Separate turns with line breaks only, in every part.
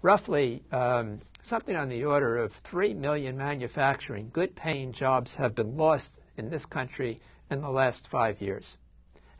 roughly something on the order of 3 million manufacturing, good-paying jobs have been lost in this country in the last 5 years.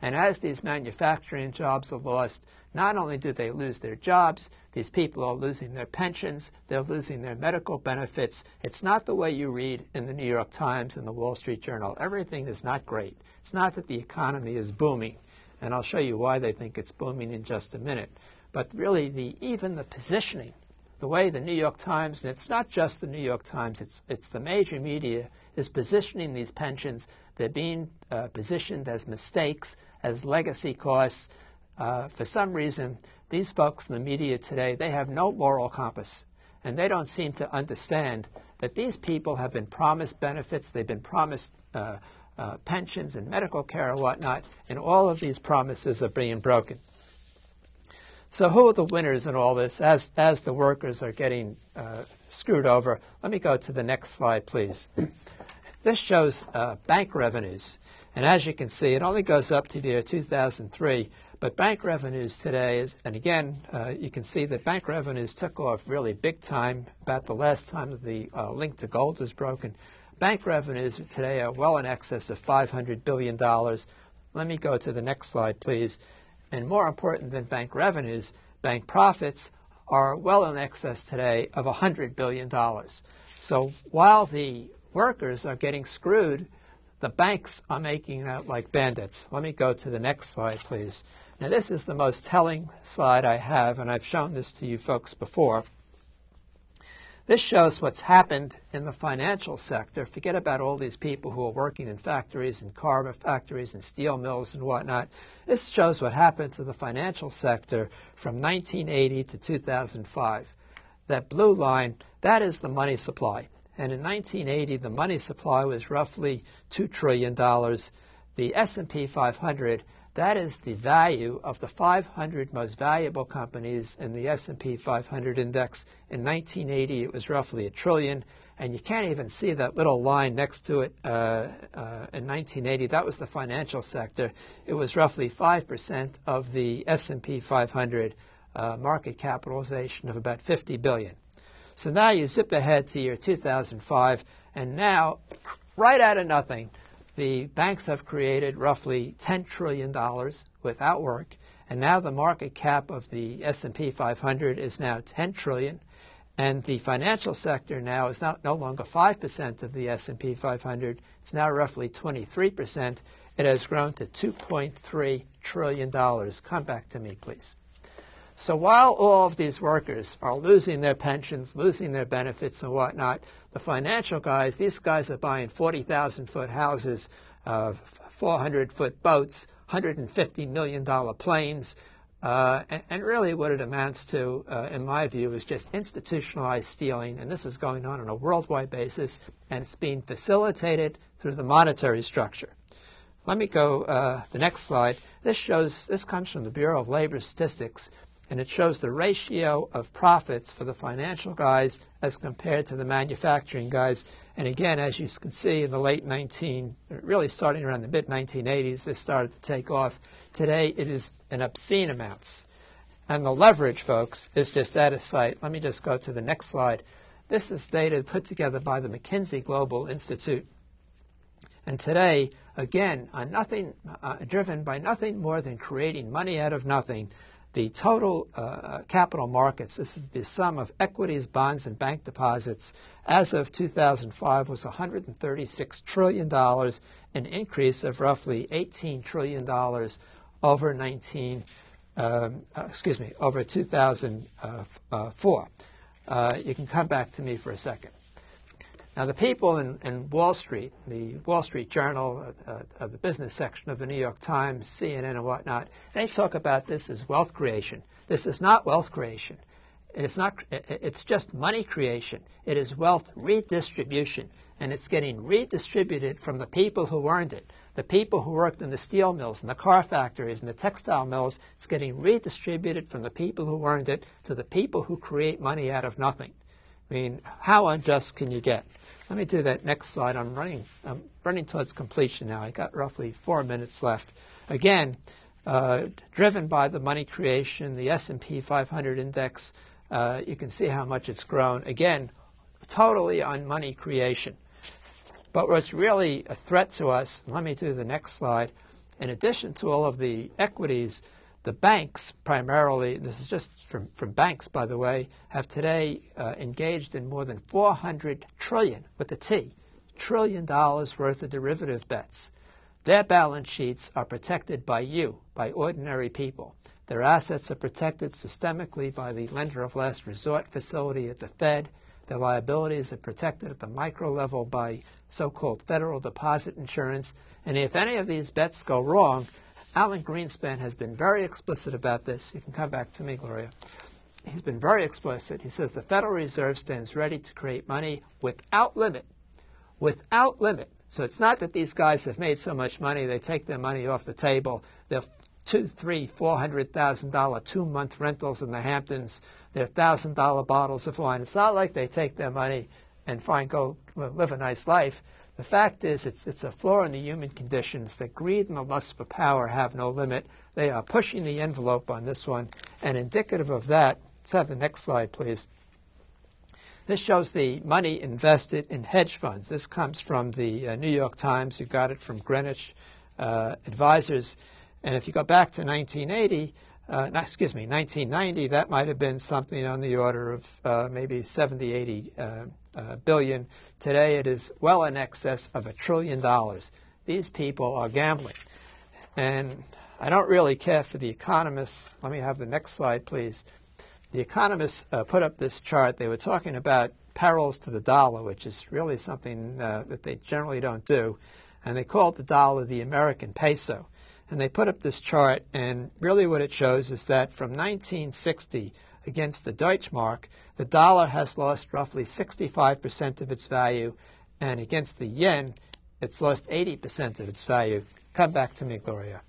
And as these manufacturing jobs are lost, not only do they lose their jobs, these people are losing their pensions, they're losing their medical benefits. It's not the way you read in the New York Times and the Wall Street Journal. Everything is not great. It's not that the economy is booming, and I'll show you why they think it's booming in just a minute. But really, even the positioning, the way the New York Times, and it's not just the New York Times, it's the major media, is positioning these pensions. They're being positioned as mistakes, as legacy costs. For some reason, these folks in the media today, they have no moral compass, and they don't seem to understand that these people have been promised benefits, they've been promised pensions and medical care and whatnot, and all of these promises are being broken. So who are the winners in all this as the workers are getting screwed over? Let me go to the next slide, please. This shows bank revenues. And as you can see, it only goes up to the year 2003. But bank revenues today and again, you can see that bank revenues took off really big time about the last time that the link to gold was broken. Bank revenues today are well in excess of $500 billion. Let me go to the next slide, please. And more important than bank revenues, bank profits are well in excess today of $100 billion. So while the workers are getting screwed, the banks are making out like bandits. Let me go to the next slide, please. Now, this is the most telling slide I have, and I've shown this to you folks before. This shows what's happened in the financial sector. Forget about all these people who are working in factories and car factories and steel mills and whatnot. This shows what happened to the financial sector from 1980 to 2005. That blue line, that is the money supply. And in 1980, the money supply was roughly $2 trillion. The S&P 500, that is the value of the 500 most valuable companies in the S&P 500 index. In 1980, it was roughly $1 trillion. And you can't even see that little line next to it in 1980. That was the financial sector. It was roughly 5% of the S&P 500 market capitalization of about $50 billion. So now you zip ahead to year 2005, and now, right out of nothing, the banks have created roughly $10 trillion without work, and now the market cap of the S&P 500 is now $10 trillion, and the financial sector now is no longer 5% of the S&P 500. It's now roughly 23%. It has grown to $2.3 trillion. Come back to me, please. So while all of these workers are losing their pensions, losing their benefits and whatnot, the financial guys, these guys are buying 40,000-foot houses, 400-foot boats, $150 million planes, and really what it amounts to, in my view, is just institutionalized stealing, and this is going on a worldwide basis, and it's being facilitated through the monetary structure. Let me go the next slide. This comes from the Bureau of Labor Statistics, and it shows the ratio of profits for the financial guys as compared to the manufacturing guys. And again, as you can see, in the really starting around the mid-1980s, this started to take off. Today, it is in obscene amounts. And the leverage, folks, is just out of sight. Let me just go to the next slide. This is data put together by the McKinsey Global Institute. And today, again, driven by nothing more than creating money out of nothing, the total capital markets, this is the sum of equities, bonds, and bank deposits, as of 2005 was $136 trillion, an increase of roughly $18 trillion over 2004. You can come back to me for a second. Now, the people in Wall Street, the Wall Street Journal, the business section of the New York Times, CNN, and whatnot, they talk about this as wealth creation. This is not wealth creation. It's just money creation. It is wealth redistribution, and it's getting redistributed from the people who earned it. The people who worked in the steel mills and the car factories and the textile mills, it's getting redistributed from the people who earned it to the people who create money out of nothing. I mean, how unjust can you get? Let me do that next slide. I'm running towards completion now. I got roughly 4 minutes left. Again, driven by the money creation, the S&P 500 index you can see how much it's grown. Again, totally on money creation. But what's really a threat to us, let me do the next slide, in addition to all of the equities, the banks primarily, this is just from banks, by the way, have today engaged in more than $400 trillion, with a T, $trillion worth of derivative bets. Their balance sheets are protected by you, by ordinary people. Their assets are protected systemically by the lender of last resort facility at the Fed. Their liabilities are protected at the micro level by so-called federal deposit insurance. And if any of these bets go wrong, Alan Greenspan has been very explicit about this. You can come back to me, Gloria. He's been very explicit. He says the Federal Reserve stands ready to create money without limit. Without limit. So it's not that these guys have made so much money, they take their money off the table. They're $200,000, $300,000, $400,000 2-month rentals in the Hamptons. They're $1,000 bottles of wine. It's not like they take their money and go live a nice life. The fact is, it's a flaw in the human conditions that greed and the lust for power have no limit. They are pushing the envelope on this one. And indicative of that, let's have the next slide, please. This shows the money invested in hedge funds. This comes from the New York Times. You got it from Greenwich Advisors. And if you go back to 1990, that might have been something on the order of maybe 70, 80 billion. Today it is well in excess of $1 trillion. These people are gambling. And I don't really care for the economists. Let me have the next slide, please. The economists put up this chart. They were talking about perils to the dollar, which is really something that they generally don't do. And they called the dollar the American peso. And they put up this chart, and really what it shows is that from 1960 against the Deutschmark, the dollar has lost roughly 65% of its value, and against the yen, it's lost 80% of its value. Come back to me, Gloria.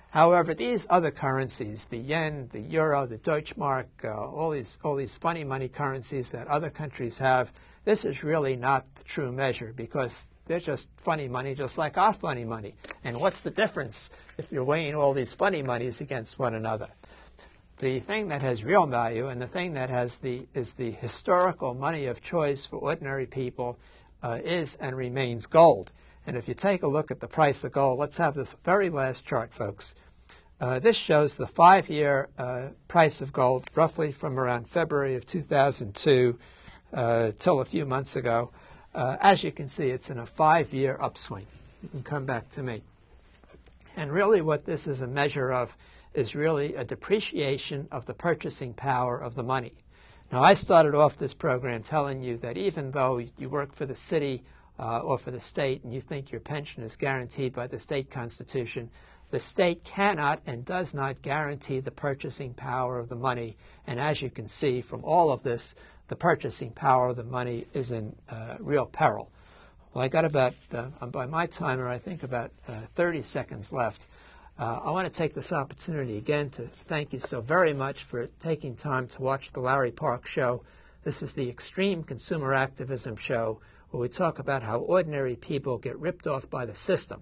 However, these other currencies, the yen, the euro, the Deutschmark, all these funny money currencies that other countries have, this is really not the true measure because they're just funny money, just like our funny money. And what's the difference if you're weighing all these funny monies against one another? The thing that has real value and the thing that is the historical money of choice for ordinary people is and remains gold. And if you take a look at the price of gold, let's have this very last chart, folks. This shows the 5-year price of gold, roughly from around February of 2002 till a few months ago. As you can see, it's in a 5-year upswing. You can come back to me. And really what this is a measure of is really a depreciation of the purchasing power of the money. Now, I started off this program telling you that even though you work for the city or for the state and you think your pension is guaranteed by the state constitution, the state cannot and does not guarantee the purchasing power of the money. And as you can see from all of this, the purchasing power of the money is in real peril. Well, I got about, by my timer, I think about 30 seconds left. I want to take this opportunity again to thank you so very much for taking time to watch the Larry Park Show. This is the Extreme Consumer Activism Show, where we talk about how ordinary people get ripped off by the system.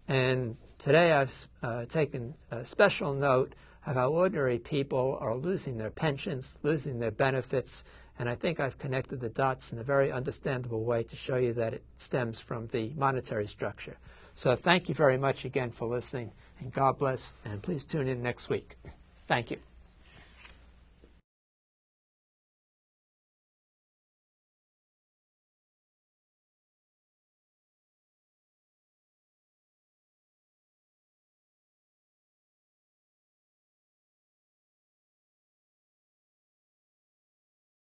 And today I've taken a special note of how ordinary people are losing their pensions, losing their benefits, and I think I've connected the dots in a very understandable way to show you that it stems from the monetary structure. So thank you very much again for listening, and God bless, and please tune in next week. Thank you.